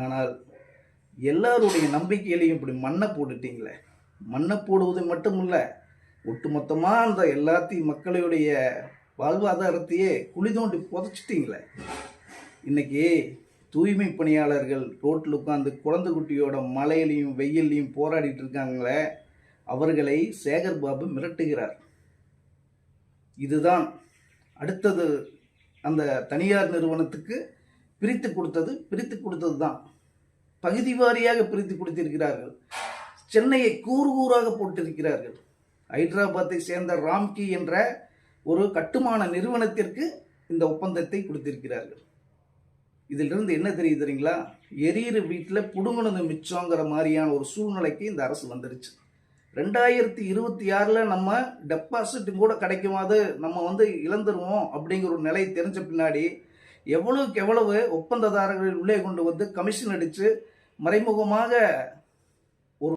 ஆனால் எல்லாருடைய நம்பிக்கையிலையும் இப்படி மண்ணை போட்டுட்டீங்களே. மண்ணை போடுவது மட்டும் இல்லை, ஒட்டுமொத்தமாக அந்த எல்லாத்தையும் மக்களுடைய வாழ்வாதாரத்தையே குழி தோண்டி புதைச்சிட்டிங்களே. இன்னைக்கு தூய்மை பணியாளர்கள் ரோட்டில் உட்காந்து குழந்தை குட்டியோட மழையிலையும் வெயிலையும் போராடிட்டு இருக்காங்களே, அவர்களை சேகர் பாபு மிரட்டுகிறார். இதுதான் அடுத்தது அந்த தனியார் நிறுவனத்துக்கு பிரித்து கொடுத்தது தான். பகுதி வாரியாக பிரித்து கொடுத்திருக்கிறார்கள். சென்னையை கூறு கூறாக போட்டிருக்கிறார்கள். ஹைதராபாத்தை சேர்ந்த ராம்கி என்ற ஒரு கட்டுமான நிறுவனத்திற்கு இந்த ஒப்பந்தத்தை கொடுத்திருக்கிறார்கள். இதிலிருந்து என்ன தெரியுது தெரியுங்களா? எரியிற வீட்டில் புடுங்கினது மிச்சங்கிற மாதிரியான ஒரு சூழ்நிலைக்கு இந்த அரசு வந்துருச்சு. 2026 நம்ம டெபாசிட்டும் கூட கிடைக்குமாது நம்ம இழந்துருவோம் அப்படிங்கிற ஒரு நிலை தெரிஞ்ச பின்னாடி எவ்வளவுக்கு எவ்வளவு ஒப்பந்ததாரர்கள் உள்ளே கொண்டு வந்து கமிஷன் அடித்து மறைமுகமாக